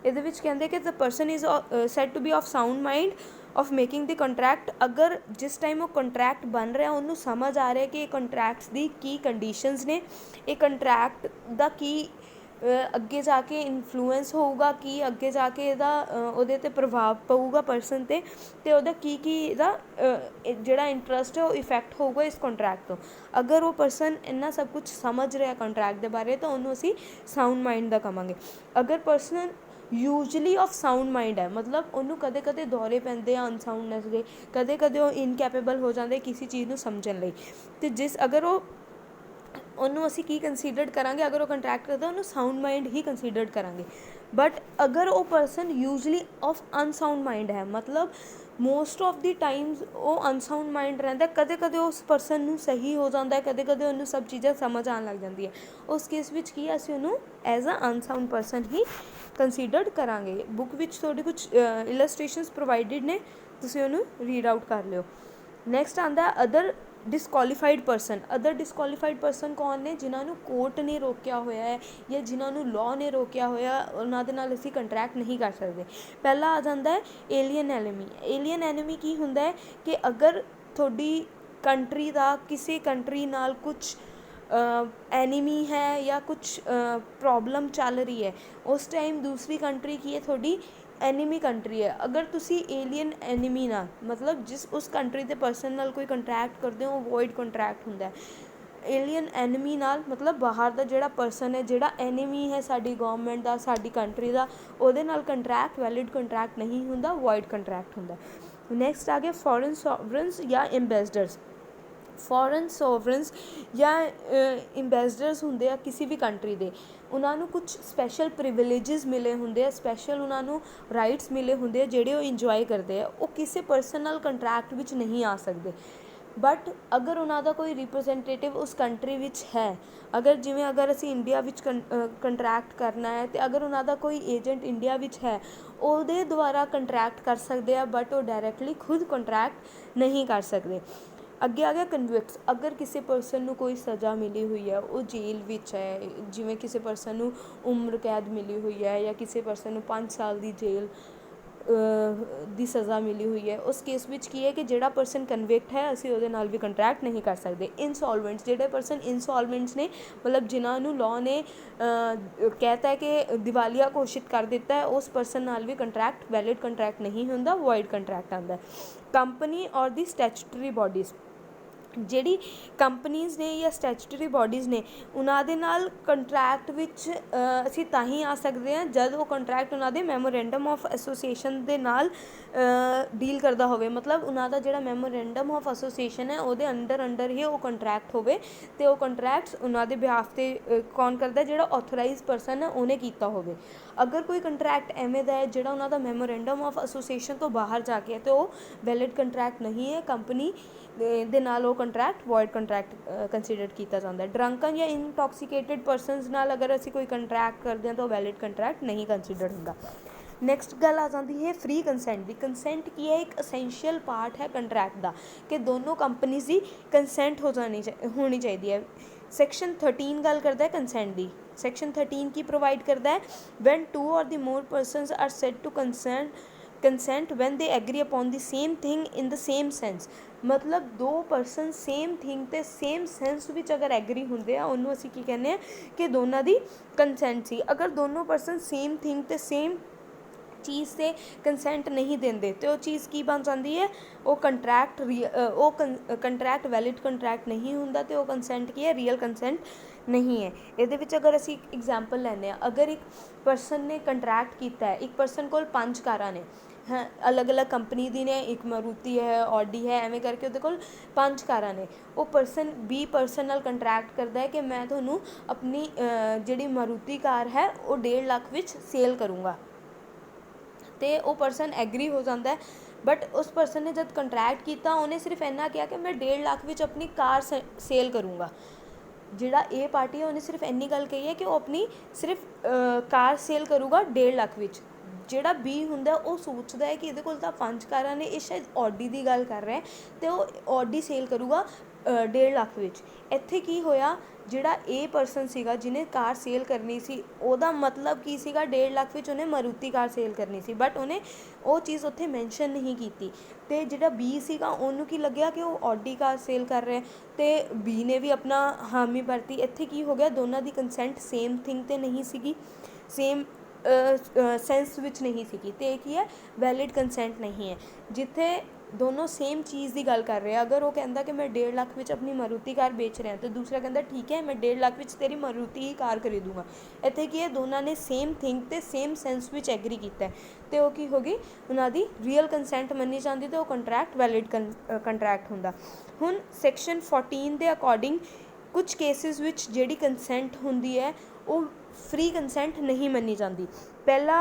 ਇਹਦੇ ਵਿੱਚ ਕਹਿੰਦੇ ਕਿ the person is said to be of sound mind of making the contract. ਅਗਰ ਜਿਸ ਟਾਈਮ ਉਹ ਕੰਟਰੈਕਟ ਬਣ ਰਿਹਾ ਉਹਨੂੰ ਸਮਝ ਆ ਰਿਹਾ ਕਿ ਇਹ ਕੰਟਰੈਕਟਸ ਦੀ ਕੀ ਕੰਡੀਸ਼ਨਸ ਨੇ, ਇਹ ਕੰਟਰੈਕਟ ਦਾ ਕੀ ਅੱਗੇ ਜਾ ਕੇ ਇਨਫਲੂਐਂਸ ਹੋਊਗਾ, ਕੀ ਅੱਗੇ ਜਾ ਕੇ ਇਹਦਾ ਉਹਦੇ 'ਤੇ ਪ੍ਰਭਾਵ ਪਊਗਾ ਪਰਸਨ 'ਤੇ, ਅਤੇ ਉਹਦਾ ਕੀ ਇਹਦਾ ਜਿਹੜਾ ਇੰਟਰਸਟ ਹੈ ਉਹ ਇਫੈਕਟ ਹੋਊਗਾ ਇਸ ਕੰਟਰੈਕਟ ਤੋਂ। ਅਗਰ ਉਹ ਪਰਸਨ ਇੰਨਾ ਸਭ ਕੁਛ ਸਮਝ ਰਿਹਾ ਕੰਟਰੈਕਟ ਦੇ ਬਾਰੇ ਤਾਂ ਉਹਨੂੰ ਅਸੀਂ ਸਾਊਂਡ ਮਾਈਂਡ ਦਾ ਕਹਾਂਗੇ। ਅਗਰ person usually of sound mind ਹੈ, ਮਤਲਬ ਉਹਨੂੰ ਕਦੇ ਕਦੇ ਦੌਰੇ ਪੈਂਦੇ ਆ ਅਨਸਾਊਂਡਨੈਸ ਦੇ, ਕਦੇ ਕਦੇ ਉਹ ਇਨਕੈਪੇਬਲ ਹੋ ਜਾਂਦੇ ਕਿਸੇ ਚੀਜ਼ ਨੂੰ ਸਮਝਣ ਲਈ, ਅਤੇ ਅਗਰ ਉਹਨੂੰ ਅਸੀਂ ਕੀ ਕੰਸੀਡਰਡ ਕਰਾਂਗੇ, ਅਗਰ ਉਹ ਕੰਟਰੈਕਟ ਕਰਦਾ ਉਹਨੂੰ ਸਾਊਂਡ ਮਾਈਂਡ ਹੀ ਕੰਸੀਡਰਡ ਕਰਾਂਗੇ। ਬਟ ਅਗਰ ਉਹ ਪਰਸਨ ਯੂਜਲੀ ਆਫ ਅਨਸਾਊਂਡ ਮਾਈਂਡ ਹੈ, ਮਤਲਬ ਮੋਸਟ ਆਫ ਦੀ ਟਾਈਮਸ ਉਹ ਅਨਸਾਊਂਡ ਮਾਈਂਡ ਰਹਿੰਦਾ, ਕਦੇ ਕਦੇ ਉਸ ਪਰਸਨ ਨੂੰ ਸਹੀ ਹੋ ਜਾਂਦਾ, ਕਦੇ ਕਦੇ ਉਹਨੂੰ ਸਭ ਚੀਜ਼ਾਂ ਸਮਝ ਆਉਣ ਲੱਗ ਜਾਂਦੀ ਹੈ, ਉਸ ਕੇਸ ਵਿੱਚ ਕੀ ਅਸੀਂ ਉਹਨੂੰ ਐਜ਼ ਅ ਅਨਸਾਊਂਡ ਪਰਸਨ ਹੀ ਕੰਸੀਡਰਡ ਕਰਾਂਗੇ। ਬੁੱਕ ਵਿੱਚ ਤੁਹਾਡੇ ਕੁਛ ਇਲਸਟ੍ਰੇਸ਼ਨਸ ਪ੍ਰੋਵਾਈਡਡ ਨੇ, ਤੁਸੀਂ ਉਹਨੂੰ ਰੀਡ ਆਊਟ ਕਰ ਲਿਓ। ਨੈਕਸਟ ਆਉਂਦਾ ਅਦਰ ਡਿਸਕੁਆਲੀਫਾਈਡ ਪਰਸਨ। ਅਦਰ ਡਿਸਕੁਆਲੀਫਾਈਡ ਪਰਸਨ ਕੌਣ ਨੇ? ਜਿਨ੍ਹਾਂ ਨੂੰ ਕੋਰਟ ਨੇ ਰੋਕਿਆ ਹੋਇਆ ਹੈ ਜਾਂ ਜਿਨ੍ਹਾਂ ਨੂੰ ਲਾਅ ਨੇ ਰੋਕਿਆ ਹੋਇਆ, ਉਹਨਾਂ ਦੇ ਨਾਲ ਅਸੀਂ ਕੰਟਰੈਕਟ ਨਹੀਂ ਕਰ ਸਕਦੇ। ਪਹਿਲਾ ਆ ਜਾਂਦਾ ਹੈ ਏਲੀਅਨ ਐਨਮੀ। ਏਲੀਅਨ ਐਨਮੀ ਕੀ ਹੁੰਦਾ ਹੈ ਕਿ ਅਗਰ ਤੁਹਾਡੀ ਕੰਟਰੀ ਦਾ ਕਿਸੇ ਕੰਟਰੀ ਨਾਲ ਕੁਛ ਐਨੀਮੀ ਹੈ ਜਾਂ ਕੁਛ ਪ੍ਰੋਬਲਮ ਚੱਲ ਰਹੀ ਹੈ, ਉਸ ਟਾਈਮ ਦੂਸਰੀ ਕੰਟਰੀ ਕੀ ਹੈ ਤੁਹਾਡੀ ਐਨੀਮੀ ਕੰਟਰੀ ਹੈ। ਅਗਰ ਤੁਸੀਂ ਏਲੀਅਨ ਐਨੀਮੀ ਨਾਲ ਮਤਲਬ ਉਸ ਕੰਟਰੀ ਦੇ ਪਰਸਨ ਨਾਲ ਕੋਈ ਕੰਟਰੈਕਟ ਕਰਦੇ ਹੋ, ਵੋਇਡ ਕੰਟਰੈਕਟ ਹੁੰਦਾ ਹੈ। ਏਲੀਅਨ ਐਨੀਮੀ ਨਾਲ ਮਤਲਬ ਬਾਹਰ ਦਾ ਜਿਹੜਾ ਪਰਸਨ ਹੈ, ਜਿਹੜਾ ਐਨੀਮੀ ਹੈ ਸਾਡੀ ਗੌਰਮੈਂਟ ਦਾ, ਸਾਡੀ ਕੰਟਰੀ ਦਾ, ਉਹਦੇ ਨਾਲ ਕੰਟਰੈਕਟ ਵੈਲਿਡ ਕੰਟਰੈਕਟ ਨਹੀਂ ਹੁੰਦਾ, ਵੋਇਡ ਕੰਟਰੈਕਟ ਹੁੰਦਾ। ਨੈਕਸਟ ਆ ਗਿਆ ਫੋਰਨ ਸੋਵਰਨਸ ਜਾਂ ਐਂਬੈਸਡਰਸ। ਫੋਰਨ ਸੋਵਰਨਸ ਜਾਂ ਐਂਬੈਸਡਰਸ ਹੁੰਦੇ ਆ ਕਿਸੇ ਵੀ ਕੰਟਰੀ ਦੇ, ਉਹਨਾਂ ਨੂੰ ਕੁਛ ਸਪੈਸ਼ਲ ਪ੍ਰਿਵਿਲੇਜਸ ਮਿਲੇ ਹੁੰਦੇ ਆ, ਸਪੈਸ਼ਲ ਉਹਨਾਂ ਨੂੰ ਰਾਈਟਸ ਮਿਲੇ ਹੁੰਦੇ ਆ ਜਿਹੜੇ ਉਹ ਇੰਜੋਏ ਕਰਦੇ ਆ, ਉਹ ਕਿਸੇ ਪਰਸਨ ਨਾਲ ਕੰਟਰੈਕਟ ਵਿੱਚ ਨਹੀਂ ਆ ਸਕਦੇ। ਬਟ ਅਗਰ ਉਹਨਾਂ ਦਾ ਕੋਈ ਰਿਪਰੈਜ਼ੈਂਟੇਟਿਵ ਉਸ ਕੰਟਰੀ ਵਿੱਚ ਹੈ, ਅਗਰ ਅਸੀਂ ਇੰਡੀਆ ਵਿੱਚ ਕੰਟਰੈਕਟ ਕਰਨਾ ਹੈ ਅਤੇ ਅਗਰ ਉਹਨਾਂ ਦਾ ਕੋਈ ਏਜੰਟ ਇੰਡੀਆ ਵਿੱਚ ਹੈ, ਉਹਦੇ ਦੁਆਰਾ ਕੰਟਰੈਕਟ ਕਰ ਸਕਦੇ ਆ, ਬਟ ਉਹ ਡਾਇਰੈਕਟਲੀ ਖੁਦ ਕੰਟਰੈਕਟ ਨਹੀਂ ਕਰ ਸਕਦੇ। ਅੱਗੇ ਆ ਗਿਆ ਕਨਵਿਕਟਸ। ਅਗਰ ਕਿਸੇ ਪਰਸਨ ਨੂੰ ਕੋਈ ਸਜ਼ਾ ਮਿਲੀ ਹੋਈ ਹੈ, ਉਹ ਜੇਲ੍ਹ ਵਿੱਚ ਹੈ, ਜਿਵੇਂ ਕਿਸੇ ਪਰਸਨ ਨੂੰ ਉਮਰ ਕੈਦ ਮਿਲੀ ਹੋਈ ਹੈ ਜਾਂ ਕਿਸੇ ਪਰਸਨ ਨੂੰ 5 ਸਾਲ ਦੀ ਜੇਲ੍ਹ ਦੀ ਸਜ਼ਾ ਮਿਲੀ ਹੋਈ ਹੈ, ਉਸ ਕੇਸ ਵਿੱਚ ਕੀ ਹੈ ਕਿ ਜਿਹੜਾ ਪਰਸਨ ਕਨਵਿਕਟ ਹੈ ਅਸੀਂ ਉਹਦੇ ਨਾਲ ਵੀ ਕੰਟਰੈਕਟ ਨਹੀਂ ਕਰ ਸਕਦੇ। ਇਨਸੋਲਵੈਂਟਸ, ਜਿਹੜੇ ਪਰਸਨ ਇਨਸੋਲਵੈਂਟਸ ਨੇ, ਮਤਲਬ ਜਿਨ੍ਹਾਂ ਨੂੰ ਲਾਅ ਨੇ ਕਹਿਤਾ ਹੈ ਕਿ ਦਿਵਾਲੀਆ ਘੋਸ਼ਿਤ ਕਰ ਦਿੱਤਾ ਹੈ, ਉਸ ਪਰਸਨ ਨਾਲ ਵੀ ਕੰਟਰੈਕਟ ਵੈਲਿਡ ਕੰਟਰੈਕਟ ਨਹੀਂ ਹੁੰਦਾ, ਵੋਇਡ ਕੰਟਰੈਕਟ ਆਉਂਦਾ। ਕੰਪਨੀ ਔਰ ਦੀ ਸਟੈਚੂਟਰੀ ਬੋਡੀਜ਼, ਜਿਹੜੀ ਕੰਪਨੀਜ਼ ਨੇ ਜਾਂ ਸਟੈਚੂਟਰੀ ਬੋਡੀਜ਼ ਨੇ ਉਹਨਾਂ ਦੇ ਨਾਲ ਕੰਟਰੈਕਟ ਵਿੱਚ ਅਸੀਂ ਤਾਂ ਹੀ ਆ ਸਕਦੇ ਹਾਂ ਜਦ ਉਹ ਕੰਟਰੈਕਟ ਉਹਨਾਂ ਦੇ ਮੈਮੋਰੈਂਡਮ ਆਫ ਐਸੋਸੀਏਸ਼ਨ ਦੇ ਨਾਲ ਡੀਲ ਕਰਦਾ ਹੋਵੇ, ਮਤਲਬ ਉਹਨਾਂ ਦਾ ਜਿਹੜਾ ਮੈਮੋਰੈਂਡਮ ਆਫ ਐਸੋਸੀਏਸ਼ਨ ਹੈ ਉਹਦੇ ਅੰਡਰ ਹੀ ਉਹ ਕੰਟਰੈਕਟ ਹੋਵੇ ਅਤੇ ਉਹ ਕੰਟਰੈਕਟਸ ਉਹਨਾਂ ਦੇ ਬਿਹਾਫ 'ਤੇ ਕੌਣ ਕਰਦਾ, ਜਿਹੜਾ ਆਥੋਰਾਈਜ਼ ਪਰਸਨ ਹੈ ਉਹਨੇ ਕੀਤਾ ਹੋਵੇ। ਅਗਰ ਕੋਈ ਕੰਟਰੈਕਟ ਐਵੇਂ ਦਾ ਹੈ ਜਿਹੜਾ ਉਹਨਾਂ ਦਾ ਮੈਮੋਰੈਂਡਮ ਆਫ ਐਸੋਸੀਏਸ਼ਨ ਤੋਂ ਬਾਹਰ ਜਾ ਕੇ ਹੈ ਅਤੇ ਉਹ ਵੈਲਿਡ ਕੰਟਰੈਕਟ ਨਹੀਂ ਹੈ, ਕੰਪਨੀ ਦੇ ਨਾਲ ਉਹ ਕੰਟਰੈਕਟ ਵੋਇਡ ਕੰਟਰੈਕਟ ਕੰਸੀਡਰ ਕੀਤਾ ਜਾਂਦਾ ਹੈ। ਡਰੰਕਨ ਜਾਂ ਇਨਟੋਕਸੀਕੇਟਿਡ ਪਰਸਨਸ ਨਾਲ ਅਗਰ ਅਸੀਂ ਕੋਈ ਕੰਟਰੈਕਟ ਕਰਦੇ ਹਾਂ ਤਾਂ ਉਹ ਵੈਲਿਡ ਕੰਟਰੈਕਟ ਨਹੀਂ ਕੰਸੀਡਰ ਹੁੰਦਾ। ਨੈਕਸਟ ਗੱਲ ਆ ਜਾਂਦੀ ਹੈ ਫ੍ਰੀ ਕੰਸੈਂਟ ਦੀ। ਕੰਸੈਂਟ ਕੀ ਹੈ, ਇੱਕ ਅਸੈਂਸ਼ੀਅਲ ਪਾਰਟ ਹੈ ਕੰਟਰੈਕਟ ਦਾ ਕਿ ਦੋਨੋਂ ਕੰਪਨੀਜ਼ ਦੀ ਕੰਸੈਂਟ ਹੋਣੀ ਚਾਹੀਦੀ ਹੈ। ਸੈਕਸ਼ਨ 13 ਗੱਲ ਕਰਦਾ ਹੈ ਕੰਸੈਂਟ ਦੀ। ਸੈਕਸ਼ਨ 13 ਕੀ ਪ੍ਰੋਵਾਈਡ ਕਰਦਾ ਹੈ, van 2 or the more persons are said to consent when they agree upon the same thing in the same sense, ਮਤਲਬ ਦੋ ਪਰਸਨ ਸੇਮ ਥਿੰਗ ਅਤੇ ਸੇਮ ਸੈਂਸ ਵਿੱਚ ਅਗਰ ਐਗਰੀ ਹੁੰਦੇ ਆ ਉਹਨੂੰ ਅਸੀਂ ਕੀ ਕਹਿੰਦੇ ਹਾਂ ਕਿ ਦੋਨਾਂ ਦੀ ਕੰਸੈਂਟ ਸੀ। ਅਗਰ ਦੋਨੋਂ ਪਰਸਨ ਸੇਮ ਥਿੰਗ ਅਤੇ ਸੇਮ ਚੀਜ਼ 'ਤੇ ਕੰਸੈਂਟ ਨਹੀਂ ਦਿੰਦੇ ਅਤੇ ਉਹ ਚੀਜ਼ ਕੀ ਬਣ ਜਾਂਦੀ ਹੈ, ਉਹ ਕੰਟਰੈਕਟ ਵੈਲਿਡ ਕੰਟਰੈਕਟ ਨਹੀਂ ਹੁੰਦਾ ਅਤੇ ਉਹ ਕੰਸੈਂਟ ਕੀ ਹੈ, ਰੀਅਲ ਕੰਸੈਂਟ ਨਹੀਂ ਹੈ। ਇਹਦੇ ਵਿੱਚ ਅਗਰ ਅਸੀਂ ਇੱਕ ਐਗਜ਼ਾਮਪਲ ਲੈਂਦੇ ਹਾਂ, ਅਗਰ ਇੱਕ ਪਰਸਨ ਨੇ ਕੰਟਰੈਕਟ ਕੀਤਾ ਹੈ, ਇੱਕ ਪਰਸਨ ਕੋਲ 5 ਕਾਰਾਂ ਨੇ, ਹਾਂ ਅਲੱਗ ਅਲੱਗ ਕੰਪਨੀ ਦੀ ਨੇ, ਇੱਕ ਮਾਰੂਤੀ ਹੈ, ਆਡੀ ਹੈ, ਐਵੇਂ ਕਰਕੇ ਉਹਦੇ ਕੋਲ 5 ਕਾਰਾਂ ਨੇ। ਉਹ ਪਰਸਨ B ਪਰਸਨ ਨਾਲ ਕੰਟਰੈਕਟ ਕਰਦਾ ਹੈ ਕਿ ਮੈਂ ਤੁਹਾਨੂੰ ਆਪਣੀ ਜਿਹੜੀ ਮਾਰੂਤੀ ਕਾਰ ਹੈ ਉਹ 1.5 ਲੱਖ ਵਿੱਚ ਸੇਲ ਕਰੂੰਗਾ ਅਤੇ ਉਹ ਪਰਸਨ ਐਗਰੀ ਹੋ ਜਾਂਦਾ ਹੈ। ਬਟ ਉਸ ਪਰਸਨ ਨੇ ਜਦ ਕੰਟਰੈਕਟ ਕੀਤਾ ਉਹਨੇ ਸਿਰਫ ਇੰਨਾ ਕਿਹਾ ਕਿ ਮੈਂ 1.5 ਲੱਖ ਵਿੱਚ ਆਪਣੀ ਕਾਰ ਸੇਲ ਕਰੂੰਗਾ। ਜਿਹੜਾ A ਪਾਰਟੀ ਹੈ ਉਹਨੇ ਸਿਰਫ ਇੰਨੀ ਗੱਲ ਕਹੀ ਹੈ ਕਿ ਉਹ ਆਪਣੀ ਸਿਰਫ ਕਾਰ ਸੇਲ ਕਰੂਗਾ 1.5 ਲੱਖ ਵਿੱਚ। ਜਿਹੜਾ B ਹੁੰਦਾ ਉਹ ਸੋਚਦਾ ਹੈ ਕਿ ਇਹਦੇ ਕੋਲ ਤਾਂ 5 ਕਾਰਾਂ ਨੇ, ਇਹ ਸ਼ਾਇਦ ਆਡੀ ਦੀ ਗੱਲ ਕਰ ਰਿਹਾ ਅਤੇ ਉਹ ਆਡੀ ਸੇਲ ਕਰੂਗਾ 1.5 ਲੱਖ ਵਿੱਚ। ਇੱਥੇ ਕੀ ਹੋਇਆ, ਜਿਹੜਾ A ਪਰਸਨ ਸੀਗਾ ਜਿਹਨੇ ਕਾਰ ਸੇਲ ਕਰਨੀ ਸੀ ਉਹਦਾ ਮਤਲਬ ਕੀ ਸੀਗਾ, 1.5 ਲੱਖ ਵਿੱਚ ਉਹਨੇ ਮਾਰੂਤੀ ਕਾਰ ਸੇਲ ਕਰਨੀ ਸੀ, ਬਟ ਉਹਨੇ ਉਹ ਚੀਜ਼ ਉੱਥੇ ਮੈਂਸ਼ਨ ਨਹੀਂ ਕੀਤੀ ਅਤੇ ਜਿਹੜਾ B ਸੀਗਾ ਉਹਨੂੰ ਕੀ ਲੱਗਿਆ ਕਿ ਉਹ ਆਡੀ ਕਾਰ ਸੇਲ ਕਰ ਰਿਹਾ ਅਤੇ B ਨੇ ਵੀ ਆਪਣਾ ਹਾਮੀ ਭਰਤੀ। ਇੱਥੇ ਕੀ ਹੋ ਗਿਆ, ਦੋਨਾਂ ਦੀ ਕੰਸੈਂਟ ਸੇਮ ਥਿੰਗ 'ਤੇ ਨਹੀਂ ਸੀਗੀ, ਸੇਮ ਸੈਂਸ ਵਿੱਚ ਨਹੀਂ ਸੀਗੀ ਅਤੇ ਇਹ ਕੀ ਹੈ, ਵੈਲਿਡ ਕੰਸੈਂਟ ਨਹੀਂ ਹੈ। ਜਿੱਥੇ ਦੋਨੋਂ ਸੇਮ ਚੀਜ਼ ਦੀ ਗੱਲ ਕਰ ਰਹੇ ਆ, ਅਗਰ ਉਹ ਕਹਿੰਦਾ ਕਿ ਮੈਂ 1.5 ਲੱਖ ਵਿੱਚ ਆਪਣੀ ਮਾਰੂਤੀ ਕਾਰ ਵੇਚ ਰਿਹਾ ਅਤੇ ਦੂਸਰਾ ਕਹਿੰਦਾ ਠੀਕ ਹੈ ਮੈਂ 1.5 ਲੱਖ ਵਿੱਚ ਤੇਰੀ ਮਾਰੂਤੀ ਹੀ ਕਾਰ ਖਰੀਦੂੰਗਾ, ਇੱਥੇ ਕੀ ਹੈ, ਦੋਨਾਂ ਨੇ ਸੇਮ ਥਿੰਗ ਅਤੇ ਸੇਮ ਸੈਂਸ ਵਿੱਚ ਐਗਰੀ ਕੀਤਾ ਅਤੇ ਉਹ ਕੀ ਹੋ ਗਈ, ਉਹਨਾਂ ਦੀ ਰੀਅਲ ਕੰਸੈਂਟ ਮੰਨੀ ਜਾਂਦੀ ਅਤੇ ਉਹ ਕੰਟਰੈਕਟ ਵੈਲਿਡ ਕੰਟਰੈਕਟ ਹੁੰਦਾ। ਹੁਣ ਸੈਕਸ਼ਨ 14 ਦੇ ਅਕੋਰਡਿੰਗ ਕੁਝ ਕੇਸਿਸ ਵਿੱਚ ਜਿਹੜੀ ਕੰਸੈਂਟ ਹੁੰਦੀ ਹੈ ਉਹ ਫ੍ਰੀ ਕੰਸੈਂਟ ਨਹੀਂ ਮੰਨੀ ਜਾਂਦੀ। ਪਹਿਲਾ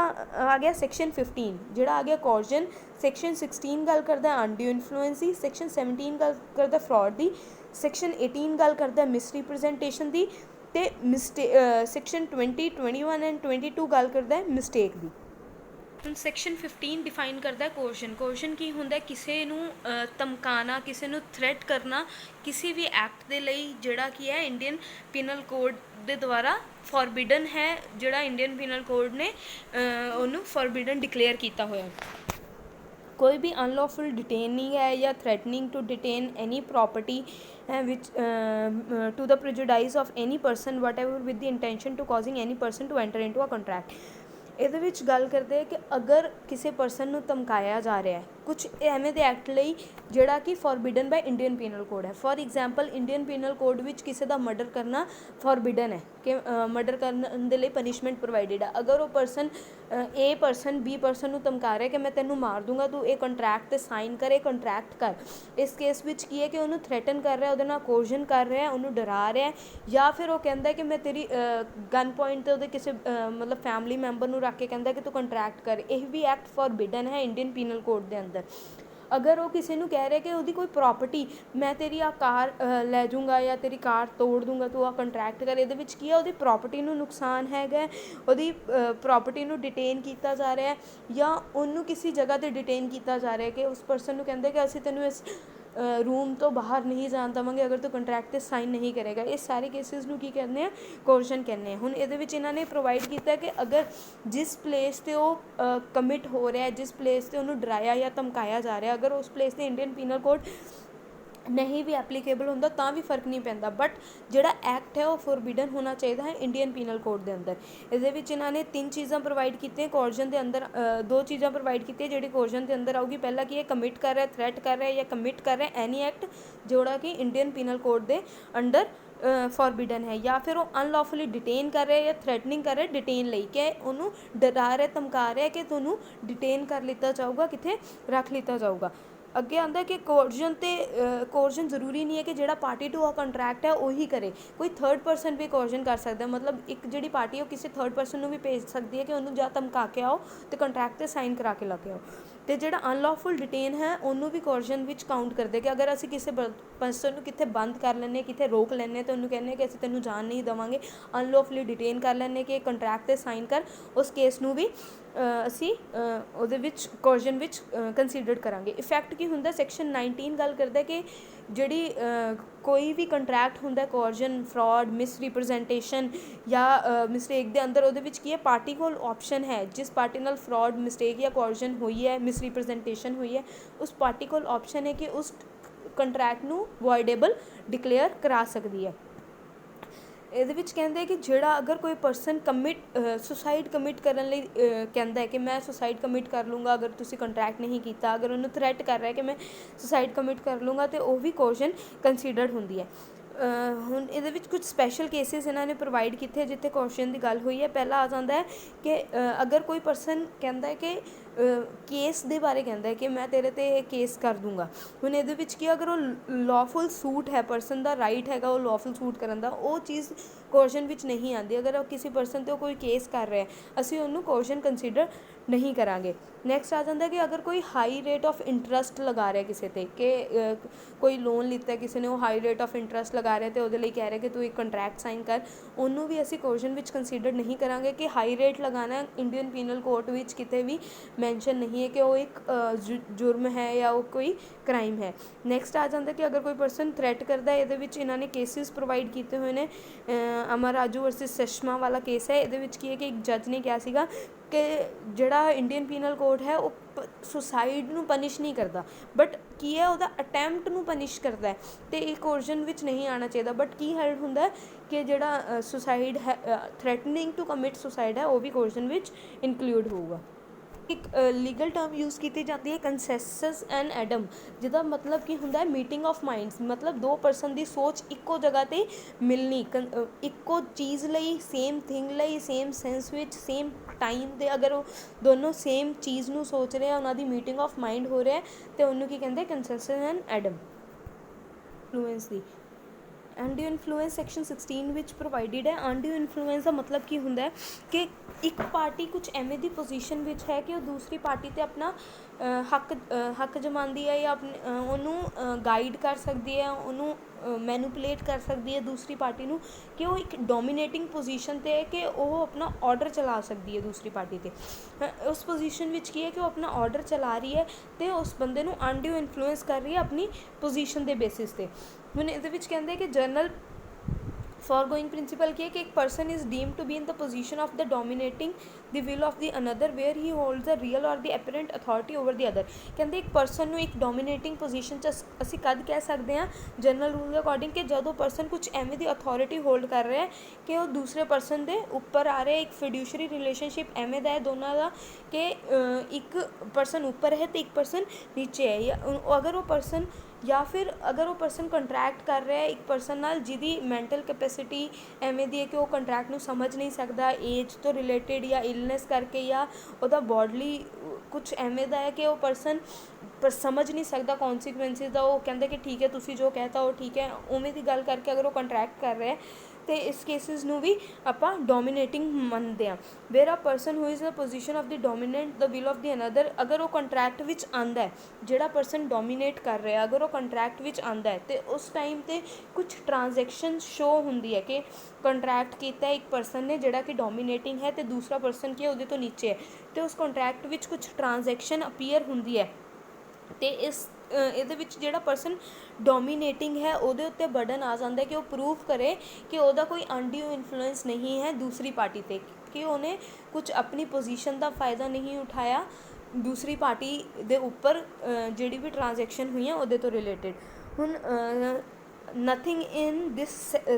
ਆ ਗਿਆ ਸੈਕਸ਼ਨ 15 ਜਿਹੜਾ ਆ ਗਿਆ ਕੋਰਜਨ। ਸੈਕਸ਼ਨ 16 ਗੱਲ ਕਰਦਾ ਅਨਡਿਊ ਇਨਫਲੂਐਂਸ ਦੀ। ਸੈਕਸ਼ਨ 17 ਗੱਲ ਕਰਦਾ ਫਰੋਡ ਦੀ। ਸੈਕਸ਼ਨ 18 ਗੱਲ ਕਰਦਾ ਮਿਸਰੀਪ੍ਰਜੈਂਟੇਸ਼ਨ ਦੀ ਅਤੇ ਸੈਕਸ਼ਨ 20, 21 ਐਂਡ 22 ਗੱਲ ਕਰਦਾ ਮਿਸਟੇਕ ਦੀ। ਹੁਣ ਸੈਕਸ਼ਨ 15 ਡਿਫਾਈਨ ਕਰਦਾ ਕੋਰਸ਼ਨ। ਕੋਰਸ਼ਨ ਕੀ ਹੁੰਦਾ, ਕਿਸੇ ਨੂੰ ਧਮਕਾਉਣਾ, ਕਿਸੇ ਨੂੰ ਥ੍ਰੈਟ ਕਰਨਾ ਕਿਸੇ ਵੀ ਐਕਟ ਦੇ ਲਈ ਜਿਹੜਾ ਕੀ ਹੈ ਇੰਡੀਅਨ ਪੀਨਲ ਕੋਡ ਦੇ ਦੁਆਰਾ ਫੋਰਬਿਡਨ ਹੈ, ਜਿਹੜਾ ਇੰਡੀਅਨ ਪੀਨਲ ਕੋਡ ਨੇ ਉਹਨੂੰ ਫੋਰਬਿਡਨ ਡਿਕਲੇਅਰ ਕੀਤਾ ਹੋਇਆ। ਕੋਈ ਵੀ ਅਨਲੌਫੁਲ ਡਿਟੇਨਿੰਗ ਹੈ ਜਾਂ threatening to detain any property which to the prejudice of any person whatever with the intention to causing any person to enter into a contract। ਇਹਦੇ ਵਿੱਚ ਗੱਲ ਕਰਦੇ ਕਿ ਅਗਰ ਕਿਸੇ ਪਰਸਨ ਨੂੰ ਧਮਕਾਇਆ ਜਾ ਰਿਹਾ ਹੈ ਕੁਛ ਐਵੇਂ ਦੇ ਐਕਟ ਲਈ ਜਿਹੜਾ ਕਿ ਫੋਰਬਿਡਨ ਬਾਈ ਇੰਡੀਅਨ ਪੀਨਲ ਕੋਡ ਹੈ। For example Indian penal code ਵਿੱਚ ਕਿਸੇ ਦਾ ਮਰਡਰ ਕਰਨਾ ਫੋਰਬਿਡਨ ਹੈ ਕਿ ਮਰਡਰ ਕਰਨ ਦੇ ਲਈ ਪਨਿਸ਼ਮੈਂਟ ਪ੍ਰੋਵਾਈਡਡ ਹੈ। ਅਗਰ ਉਹ person A person B person ਨੂੰ ਧਮਕਾ ਰਿਹਾ ਕਿ ਮੈਂ ਤੈਨੂੰ ਮਾਰ ਦੂੰਗਾ, ਤੂੰ ਇਹ ਕੰਟਰੈਕਟ 'ਤੇ ਸਾਈਨ ਕਰ, ਇਹ ਕੰਟਰੈਕਟ ਕਰ। ਇਸ ਕੇਸ ਵਿੱਚ ਕੀ ਹੈ ਕਿ ਉਹਨੂੰ ਥ੍ਰੈਟਨ ਕਰ ਰਿਹਾ, ਉਹਦੇ ਨਾਲ ਕੋਰਜਨ ਕਰ ਰਿਹਾ, ਉਹਨੂੰ ਡਰਾ ਰਿਹਾ, ਜਾਂ ਫਿਰ ਉਹ ਕਹਿੰਦਾ ਕਿ ਮੈਂ ਤੇਰੀ ਗਨ ਪੁਆਇੰਟ 'ਤੇ ਉਹਦੇ ਕਿਸੇ ਮਤਲਬ ਫੈਮਿਲੀ ਮੈਂਬਰ ਨੂੰ ਰੱਖ ਕੇ ਕਹਿੰਦਾ ਕਿ ਤੂੰ ਕੰਟਰੈਕਟ ਕਰ। ਇਹ ਵੀ ਐਕਟ ਫੋਰਬਿਡਨ ਹੈ ਇੰਡੀਅਨ ਪੀਨਲ ਕੋਡ ਦੇ ਅੰਦਰ। ਅਗਰ ਉਹ ਕਿਸੇ ਨੂੰ ਕਹਿ ਰਿਹਾ ਕਿ ਉਹਦੀ ਕੋਈ ਪ੍ਰੋਪਰਟੀ ਮੈਂ ਤੇਰੀ ਆਹ ਕਾਰ ਲੈ ਜਾਊਂਗਾ ਜਾਂ ਤੇਰੀ ਕਾਰ ਤੋੜ ਦੂੰਗਾ, ਤੂੰ ਆਹ ਕੰਟਰੈਕਟ ਕਰ, ਇਹਦੇ ਵਿੱਚ ਕੀ ਹੈ ਉਹਦੀ ਪ੍ਰੋਪਰਟੀ ਨੂੰ ਨੁਕਸਾਨ ਹੈਗਾ, ਉਹਦੀ ਪ੍ਰੋਪਰਟੀ ਨੂੰ ਡਿਟੇਨ ਕੀਤਾ ਜਾ ਰਿਹਾ ਜਾਂ ਉਹਨੂੰ ਕਿਸੇ ਜਗ੍ਹਾ 'ਤੇ ਡਿਟੇਨ ਕੀਤਾ ਜਾ ਰਿਹਾ ਕਿ ਉਸ ਪਰਸਨ ਨੂੰ ਕਹਿੰਦੇ ਕਿ ਅਸੀਂ ਤੈਨੂੰ ਇਸ रूम तो बाहर नहीं जान देवांगे अगर तू कंट्रैक्ट ते साइन नहीं करेगा। ये सारे केसिस नूं की कहते हैं, कोर्जन कहते हैं। हुण इहदे विच इन्हां ने प्रोवाइड किया कि अगर जिस प्लेस ते वो कमिट हो रहा है, जिस प्लेस ते उन्होंने डराया या धमकाया जा रहा, अगर उस प्लेस ते इंडियन पीनल कोड नहीं भी एप्लीकेबल होंदा तां भी फर्क नहीं पैंदा, बट जिहड़ा एक्ट है वो फॉरबिडन होना चाहिए है इंडियन पीनल कोड के अंदर। इहदे विच इन्हां ने 3 चीज़ां प्रोवाइड कीतियां कोर्जन के अंदर, 2 चीज़ां प्रोवाइड कीतियां जिहड़ी कोर्जन के अंदर आऊगी। पहला कि कमिट कर रहा है, थ्रैट कर रहा है या कमिट कर रहा है एनी एक्ट जोड़ा कि इंडियन पीनल कोड के अंडर फॉरबिडन है, या फिर वो अनलॉफुली डिटेन कर रहे या थ्रैटनिंग कर रहे डिटेन लई कि उन्होंने डरा रहा धमका रहा कि तुहानूं डिटेन कर लिता जाऊगा, कित्थे रख लिता जाऊगा। अगे आंदा कि कोर्जन ते कोर्जन जरूरी नहीं है कि जिहड़ा पार्टी टू आ कंट्रैक्ट है वही करे, कोई थर्ड परसन भी कोर्जन कर सकता है। मतलब एक जिहड़ी पार्टी है वो किसी थर्ड परसन नूं भी भेज सकती है कि उन्होंने जा धमका के आओ तो कंट्रैक्ट ते साइन करा के लगे आओ। तो जिहड़ा अनलॉफुल डिटेन है उन्होंने भी कोर्जन विच काउंट करते कि अगर असीं किसी परसन नूं कित्थे बंद कर लैंदे, कित्थे रोक लैंदे तो उन्होंने कहने कि असीं तैनूं जान नहीं देवांगे, अनलॉफुली डिटेन कर लैंदे कि कंट्रैक्ट ते साइन कर, उस केस नूं भी असी ਉਹਦੇ ਵਿੱਚ ਕੋਰਜਨ ਵਿੱਚ ਕੰਸੀਡਰ ਕਰਾਂਗੇ। ਇਫੈਕਟ ਕੀ ਹੁੰਦਾ, ਸੈਕਸ਼ਨ 19 ਗੱਲ ਕਰਦਾ ਕਿ ਜਿਹੜੀ ਕੋਈ ਵੀ ਕੰਟਰੈਕਟ ਹੁੰਦਾ ਕੋਰਜਨ, ਫਰॉड, ਮਿਸ ਰਿਪਰੈਜ਼ੈਂਟੇਸ਼ਨ ਜਾਂ ਮਿਸਟੇਕ ਦੇ ਅੰਦਰ, ਉਹਦੇ ਵਿੱਚ ਕੀ ਹੈ ਪਾਰਟੀ ਕੋਲ ਆਪਸ਼ਨ ਹੈ, ਜਿਸ ਪਾਰਟੀ ਨਾਲ ਫਰॉड, ਮਿਸਟੇਕ ਜਾਂ ਕੋਰਜਨ ਹੋਈ ਹੈ, ਮਿਸ ਰਿਪਰੈਜ਼ੈਂਟੇਸ਼ਨ ਹੋਈ ਹੈ, ਉਸ ਪਾਰਟੀ ਕੋਲ ਆਪਸ਼ਨ ਹੈ ਕਿ ਉਸ ਕੰਟਰੈਕਟ ਨੂੰ ਵੋਇਡੇਬਲ ਡਿਕਲੇਅਰ ਕਰਾ ਸਕਦੀ ਹੈ। ਇਹਦੇ ਵਿੱਚ ਕਹਿੰਦੇ ਕਿ ਜਿਹੜਾ ਅਗਰ ਕੋਈ ਪਰਸਨ ਸੁਸਾਈਡ ਕਮਿਟ ਕਰਨ ਲਈ ਕਹਿੰਦਾ ਹੈ ਕਿ ਮੈਂ ਸੁਸਾਈਡ ਕਮਿਟ ਕਰ ਲੂੰਗਾ ਅਗਰ ਤੁਸੀਂ ਕੰਟਰੈਕਟ ਨਹੀਂ ਕੀਤਾ, ਅਗਰ ਉਹਨੂੰ ਥ੍ਰੈਟ ਕਰ ਰਿਹਾ ਕਿ ਮੈਂ ਸੁਸਾਈਡ ਕਮਿਟ ਕਰ ਲੂੰਗਾ, ਤੇ ਉਹ ਵੀ ਕੋਰਜਨ ਕੰਸੀਡਰਡ ਹੁੰਦੀ ਹੈ। ਹੁਣ ਇਹਦੇ ਵਿੱਚ ਕੁਝ ਸਪੈਸ਼ਲ ਕੇਸਿਸ ਇਹਨਾਂ ਨੇ ਪ੍ਰੋਵਾਈਡ ਕੀਤੇ ਜਿੱਥੇ ਕੋਰਜਨ ਦੀ ਗੱਲ ਹੋਈ ਹੈ। ਪਹਿਲਾ ਆ ਜਾਂਦਾ ਹੈ ਕਿ ਅਗਰ ਕੋਈ ਪਰਸਨ ਕਹਿੰਦਾ ਹੈ ਕਿ ਕੇਸ ਦੇ ਬਾਰੇ ਕਹਿੰਦਾ ਹੈ ਕਿ ਮੈਂ ਤੇਰੇ 'ਤੇ ਕੇਸ ਕਰ ਦੂੰਗਾ। ਹੁਣ ਇਹਦੇ ਵਿੱਚ ਕੀ ਅਗਰ ਉਹ ਲॉफुल सूट है, परसन का राइट हैगा वो लॉफुल सूट करन दा, वो चीज़ कोर्जन विच नहीं आती। अगर किसी परसन तो कोई केस कर रहा है असीं उन्होंने कोर्जन कंसीडर नहीं करांगे। नैक्सट आ जाता है कि अगर कोई हाई रेट ऑफ इंटरस्ट लगा रहा है किसी ते कि कोई लोन लिता है किसी ने, वो हाई रेट ऑफ इंटरस्ट लगा रहा है तो वो कह रहे कि तू एक कंट्रैक्ट साइन कर, उन्होंने भी असीं कोर्जन विच कंसीडर नहीं करांगे कि हाई रेट लगाना इंडियन पीनल कोड विच किते भी मैंशन नहीं है कि वो एक जुर्म है या वो कोई क्राइम है। नैक्सट आ जाता है कि अगर कोई परसन थ्रैट करता है, ये इन्होंने केसिस प्रोवाइड किए हुए हैं। अमर राजू वर्सिस सशमा वाला केस है। ये की है कि एक जज ने कहा सीगा कि जिहड़ा इंडियन पीनल कोड है वो सुसाइड नूं पनिश नहीं करता, बट की है वो अटैम्प्ट नूं पनिश करता है, तो ये कोर्जन विच नहीं आना चाहिए। बट की हेल्ड हुंदा कि जिहड़ा सुसाइड है, थ्रैटनिंग टू कमिट सुसाइड है, वो भी कोर्जन विच इनकलूड होगा। एक लीगल टर्म यूज़ की जाती है कंसैसस एंड एडम, जिहदा मतलब की हुंदा है मीटिंग ऑफ माइंड्स, मतलब दो परसन की सोच इक्को जगह ते मिलनी, इक्को चीज़ लई, सेम थिंग लई, सेम सेंस विच, सेम टाइम ते अगर वो दोनों सेम चीज़ नूं सोच रहे हैं, उन्हां दी मीटिंग ऑफ माइंड हो रहा है, तो उन्होंने की कहते हैं consensus ad idem. Influence the undue influence section 16 which provided है। एंडियो इन्फ्लुएंस का मतलब की हुंदा है कि एक पार्टी कुछ एवें दी पोजीशन विच है कि वो दूसरी पार्टी ते अपना हक जमांदी है या अपने उन्होंने गाइड कर सकती है, उन्होंने मैनुपुलेट कर सकती है दूसरी पार्टी नूं कि वो एक डोमीनेटिंग पोजीशन ते है कि वो अपना ऑर्डर चला सकती है दूसरी पार्टी ते। उस पोजीशन विच की है कि वो अपना ऑर्डर चला रही है तो उस बंदे नूं एंडियो इन्फ्लुएंस कर रही है अपनी पोजीशन के बेसिस ते। हुण इहदे विच कहंदे कि जनरल फॉरगोइंग प्रिंसिपल की है कि एक person is deem to be in the position of the dominating the will of the another where he holds the real or the apparent authority over the other. कहते एक person नूं एक dominating position च असीं कद कह सकते हैं जनरल रूल के अकॉर्डिंग कि जदों परसन कुछ एवें दी अथॉरिटी होल्ड कर रहा है कि वो दूसरे परसन के उपर आ रहा है, एक फिड्यूशरी रिलेशनशिप एवें दा है दोनों का कि एक परसन उपर है तो एक परसन नीचे है, या अगर वो परसन या फिर अगर वो परसन कंट्रैक्ट कर रहा है एक परसन नाल जिहदी मैंटल कैपेसिटी एवें दी है कि वो कंट्रैक्ट नूं समझ नहीं सकता, एज तो रिलेटेड या इलनेस करके या उहदा बॉडली कुछ एवें दा है कि वो परसन पर समझ नहीं सकता कॉन्सिक्वेंसिस दा, वो कहंदा कि ठीक है तुसी जो कहता वो ठीक है, उवें दी गल करके अगर वो कंट्रैक्ट कर रहा है तो इस केसिस नूं भी आपां डोमीनेटिंग मनते हैं। Where a person who is the position of the dominate the will of the another, अगर वो कंट्रैक्ट विच आंदा है, जिहड़ा परसन डोमीनेट कर रहा है अगर वो कंट्रैक्ट विच आंदा है तो उस टाइम ते कुछ ट्रांजैक्शन शो हुंदी है कि कंट्रैक्ट कीता एक परसन ने जिहड़ा कि डोमीनेटिंग है तो दूसरा परसन की उहदे तो नीचे है, तो उस कंट्रैक्ट विच कुछ ट्रांजैक्शन अपीयर हुंदी है। तो इस ਇਹਦੇ ਵਿੱਚ ਜਿਹੜਾ ਪਰਸਨ ਡੋਮੀਨੇਟਿੰਗ ਹੈ ਉਹਦੇ ਉੱਤੇ ਬਰਡਨ ਆ ਜਾਂਦਾ ਕਿ ਉਹ ਪ੍ਰੂਵ ਕਰੇ ਕਿ ਉਹਦਾ ਕੋਈ ਅਨਡਿਊ ਇਨਫਲੂਐਂਸ ਨਹੀਂ ਹੈ ਦੂਸਰੀ ਪਾਰਟੀ 'ਤੇ, ਕਿ ਉਹਨੇ ਕੁਝ ਆਪਣੀ ਪੋਜੀਸ਼ਨ ਦਾ ਫਾਇਦਾ ਨਹੀਂ ਉਠਾਇਆ ਦੂਸਰੀ ਪਾਰਟੀ ਦੇ ਉੱਪਰ ਜਿਹੜੀ ਵੀ ਟ੍ਰਾਂਜੈਕਸ਼ਨ ਹੋਈ ਹੈ ਉਹਦੇ ਤੋਂ ਰਿਲੇਟਿਡ। ਹੁਣ nothing in this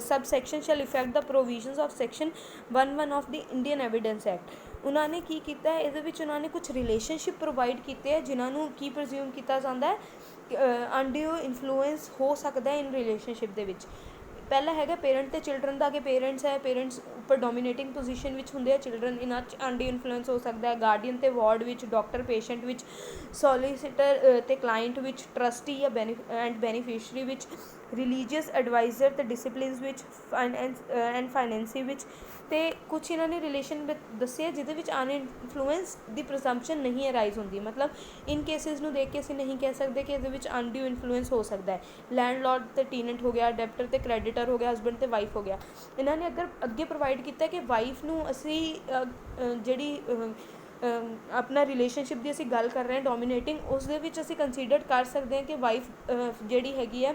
subsection shall affect the provisions of section 11 of the Indian Evidence Act। ਉਹਨਾਂ ਨੇ ਕੀ ਕੀਤਾ ਹੈ, ਇਹਦੇ ਵਿੱਚ ਉਹਨਾਂ ਨੇ ਕੁਝ ਰਿਲੇਸ਼ਨਸ਼ਿਪ ਪ੍ਰੋਵਾਈਡ ਕੀਤੇ ਹੈ ਜਿਨ੍ਹਾਂ ਨੂੰ ਕੀ ਪ੍ਰਜ਼ਿਊਮ ਕੀਤਾ ਜਾਂਦਾ ਹੈ ਅਨਡਿਊ ਇਨਫਲੂਐਂਸ ਹੋ ਸਕਦਾ ਹੈ ਇਨ ਰਿਲੇਸ਼ਨਸ਼ਿਪ ਦੇ ਵਿੱਚ। ਪਹਿਲਾ ਹੈਗਾ ਪੇਰੈਂਟ ਅਤੇ ਚਿਲਡਰਨ ਦਾ, ਕਿ ਪੇਰੈਂਟਸ ਹੈ, ਪੇਰੈਂਟਸ ਉੱਪਰ ਡੋਮੀਨੇਟਿੰਗ ਪੋਜੀਸ਼ਨ ਵਿੱਚ ਹੁੰਦੇ ਆ, ਚਿਲਡਰਨ ਇਹਨਾਂ 'ਚ ਅਨਡਿਊ ਇਨਫਲੂਐਂਸ ਹੋ ਸਕਦਾ ਹੈ। ਗਾਰਡੀਅਨ ਅਤੇ ਵਾਰਡ ਵਿੱਚ, ਡਾਕਟਰ ਪੇਸ਼ੈਂਟ ਵਿੱਚ, ਸੋਲੀਸਿਟਰ ਅਤੇ ਕਲਾਇੰਟ ਵਿੱਚ, ਟਰਸਟੀ ਜਾਂ ਬੈਨੀਫਿਸ਼ਰੀ ਵਿੱਚ, ਰਿਲੀਜੀਅਸ ਐਡਵਾਈਜ਼ਰ ਅਤੇ ਡਿਸਿਪਲਿਨਸ ਵਿੱਚ, ਐਂਡ ਫਾਈਨੈਂਸੀ ਵਿੱਚ। ਅਤੇ ਕੁਛ ਇਹਨਾਂ ਨੇ ਰਿਲੇਸ਼ਨ ਦੱਸੇ ਜਿਹਦੇ ਵਿੱਚ ਅਨਇਨਫਲੂਐਂਸ ਦੀ ਪ੍ਰਜ਼ੰਪਸ਼ਨ ਨਹੀਂ ਅਰਾਈਜ਼ ਹੁੰਦੀ, ਮਤਲਬ ਇਨ ਕੇਸਿਸ ਨੂੰ ਦੇਖ ਕੇ ਅਸੀਂ ਨਹੀਂ ਕਹਿ ਸਕਦੇ ਕਿ ਇਹਦੇ ਵਿੱਚ ਅਨਡਿਊ ਇਨਫਲੂਐਂਸ ਹੋ ਸਕਦਾ ਹੈ। ਲੈਂਡਲੋਰਡ ਅਤੇ ਟੀਨੈਂਟ ਹੋ ਗਿਆ, ਡੈਪਟਰ ਅਤੇ ਕ੍ਰੈਡੀਟਰ ਹੋ ਗਿਆ, ਹਸਬੈਂਡ ਅਤੇ ਵਾਈਫ ਹੋ ਗਿਆ। ਇਹਨਾਂ ਨੇ ਅਗਰ ਅੱਗੇ ਪ੍ਰੋਵਾਈਡ ਕੀਤਾ ਕਿ ਵਾਈਫ ਨੂੰ ਅਸੀਂ ਜਿਹੜੀ ਆਪਣਾ ਰਿਲੇਸ਼ਨਸ਼ਿਪ ਦੀ ਅਸੀਂ ਗੱਲ ਕਰ ਰਹੇ ਹਾਂ ਡੋਮੀਨੇਟਿੰਗ, ਉਸ ਦੇ ਵਿੱਚ ਅਸੀਂ ਕੰਸੀਡਰ ਕਰ ਸਕਦੇ ਹਾਂ ਕਿ ਵਾਈਫ ਜਿਹੜੀ ਹੈਗੀ ਹੈ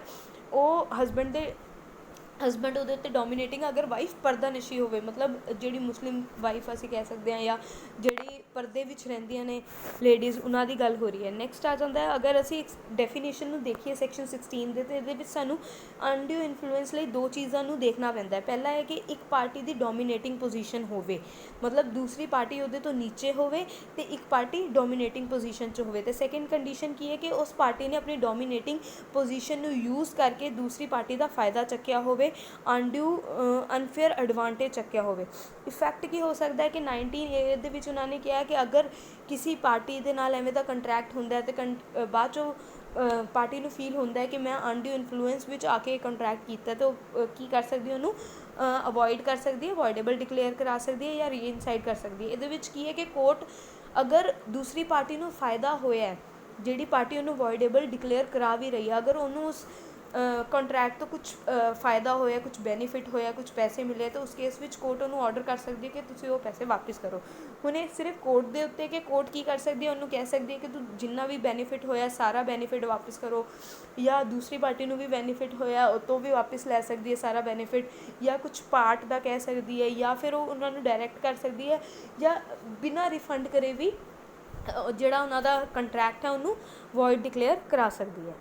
ਉਹ ਹਸਬੈਂਡ ਉਹਦੇ ਉੱਤੇ ਡੋਮੀਨੇਟਿੰਗ, ਅਗਰ ਵਾਈਫ ਪਰਦਾਨਸ਼ੀ ਹੋਵੇ, ਮਤਲਬ ਜਿਹੜੀ ਮੁਸਲਿਮ ਵਾਈਫ ਅਸੀਂ ਕਹਿ ਸਕਦੇ ਹਾਂ ਜਾਂ ਜਿਹੜੀ ਪਰਦੇ ਵਿੱਚ ਰਹਿੰਦੀਆਂ ਨੇ ਲੇਡੀਜ਼, ਉਹਨਾਂ ਦੀ ਗੱਲ ਹੋ ਰਹੀ ਹੈ। ਨੈਕਸਟ ਆ ਜਾਂਦਾ ਹੈ, ਅਗਰ ਅਸੀਂ ਡੈਫੀਨੇਸ਼ਨ ਨੂੰ ਦੇਖੀਏ ਸੈਕਸ਼ਨ 16 ਦੇ, ਅਤੇ ਇਹਦੇ ਵਿੱਚ ਸਾਨੂੰ ਅਨਡਿਊ ਇਨਫਲੂਐਂਸ ਲਈ ਦੋ ਚੀਜ਼ਾਂ ਨੂੰ ਦੇਖਣਾ ਪੈਂਦਾ ਹੈ। ਪਹਿਲਾ ਹੈ ਕਿ ਇੱਕ ਪਾਰਟੀ ਦੀ ਡੋਮੀਨੇਟਿੰਗ ਪੋਜੀਸ਼ਨ ਹੋਵੇ, ਮਤਲਬ ਦੂਸਰੀ ਪਾਰਟੀ ਉਹਦੇ ਤੋਂ ਨੀਚੇ ਹੋਵੇ ਅਤੇ ਇੱਕ ਪਾਰਟੀ ਡੋਮੀਨੇਟਿੰਗ ਪੋਜੀਸ਼ਨ 'ਚ ਹੋਵੇ। ਅਤੇ ਸੈਕਿੰਡ ਕੰਡੀਸ਼ਨ ਕੀ ਹੈ ਕਿ ਉਸ ਪਾਰਟੀ ਨੇ ਆਪਣੀ ਡੋਮੀਨੇਟਿੰਗ ਪੋਜੀਸ਼ਨ ਨੂੰ ਯੂਜ਼ ਕਰਕੇ ਦੂਸਰੀ ਪਾਰਟੀ ਦਾ ਫਾਇਦਾ ਚੱਕਿਆ ਹੋਵੇ, ਅਨਡਿਊ ਅਨਫੇਅਰ ਐਡਵਾਂਟੇਜ ਚੱਕਿਆ ਹੋਵੇ। ਇਫੈਕਟ ਕੀ ਹੋ ਸਕਦਾ ਹੈ ਕਿ 19A ਦੇ ਵਿੱਚ ਉਹਨਾਂ ਨੇ ਕਿਹਾ ਕਿ ਅਗਰ ਕਿਸੇ ਪਾਰਟੀ ਦੇ ਨਾਲ ਐਵੇਂ ਦਾ ਕੰਟਰੈਕਟ ਹੁੰਦਾ ਹੈ ਅਤੇ ਬਾਅਦ 'ਚੋਂ ਪਾਰਟੀ ਨੂੰ ਫੀਲ ਹੁੰਦਾ ਹੈ ਕਿ ਮੈਂ ਅਨਡਿਊ ਇਨਫਲੂਐਂਸ ਵਿੱਚ ਆ ਕੇ ਕੰਟਰੈਕਟ ਕੀਤਾ, ਤਾਂ ਉਹ ਕੀ ਕਰ ਸਕਦੀ ਹੈ, ਉਹਨੂੰ ਅਵੋਇਡ ਕਰ ਸਕਦੀ ਹੈ, ਅਵੋਇਡੇਬਲ ਡਿਕਲੇਅਰ ਕਰਾ ਸਕਦੀ ਹੈ ਜਾਂ ਰੀਇਨਸਾਈਡ ਕਰ ਸਕਦੀ ਹੈ। ਇਹਦੇ ਵਿੱਚ ਕੀ ਹੈ ਕਿ ਕੋਰਟ ਅਗਰ ਦੂਸਰੀ ਪਾਰਟੀ ਨੂੰ ਫਾਇਦਾ ਹੋਇਆ, ਜਿਹੜੀ ਪਾਰਟੀ ਉਹਨੂੰ ਅਵੋਇਡੇਬਲ ਡਿਕਲੇਅਰ ਕਰਾ ਵੀ ਰਹੀ ਹੈ, ਅਗਰ ਉਹਨੂੰ ਉਸ ਕੰਟਰੈਕਟ ਤੋਂ ਕੁਛ ਫਾਇਦਾ ਹੋਇਆ, ਕੁਛ ਬੈਨੀਫਿਟ ਹੋਇਆ, ਕੁਛ ਪੈਸੇ ਮਿਲੇ, ਤਾਂ ਉਸ ਕੇਸ ਵਿੱਚ ਕੋਰਟ ਉਹਨੂੰ ਆਰਡਰ ਕਰ ਸਕਦੀ ਹੈ ਕਿ ਤੁਸੀਂ ਉਹ ਪੈਸੇ ਵਾਪਿਸ ਕਰੋ। ਹੁਣ ਇਹ ਸਿਰਫ ਕੋਰਟ ਦੇ ਉੱਤੇ ਕਿ ਕੋਰਟ ਕੀ ਕਰ ਸਕਦੀ ਹੈ, ਉਹਨੂੰ ਕਹਿ ਸਕਦੀ ਹੈ ਕਿ ਤੂੰ ਜਿੰਨਾ ਵੀ ਬੈਨੀਫਿਟ ਹੋਇਆ ਸਾਰਾ ਬੈਨੀਫਿਟ ਵਾਪਿਸ ਕਰੋ, ਜਾਂ ਦੂਸਰੀ ਪਾਰਟੀ ਨੂੰ ਵੀ ਬੈਨੀਫਿਟ ਹੋਇਆ ਉਹ ਤੋਂ ਵੀ ਵਾਪਿਸ ਲੈ ਸਕਦੀ ਹੈ ਸਾਰਾ ਬੈਨੀਫਿਟ, ਜਾਂ ਕੁਛ ਪਾਰਟ ਦਾ ਕਹਿ ਸਕਦੀ ਹੈ, ਜਾਂ ਫਿਰ ਉਹ ਉਹਨਾਂ ਨੂੰ ਡਾਇਰੈਕਟ ਕਰ ਸਕਦੀ ਹੈ, ਜਾਂ ਬਿਨਾਂ ਰਿਫੰਡ ਕਰੇ ਵੀ ਜਿਹੜਾ ਉਹਨਾਂ ਦਾ ਕੰਟਰੈਕਟ ਹੈ ਉਹਨੂੰ ਵੋਇਡ ਡਿਕਲੇਅਰ ਕਰਾ ਸਕਦੀ ਹੈ।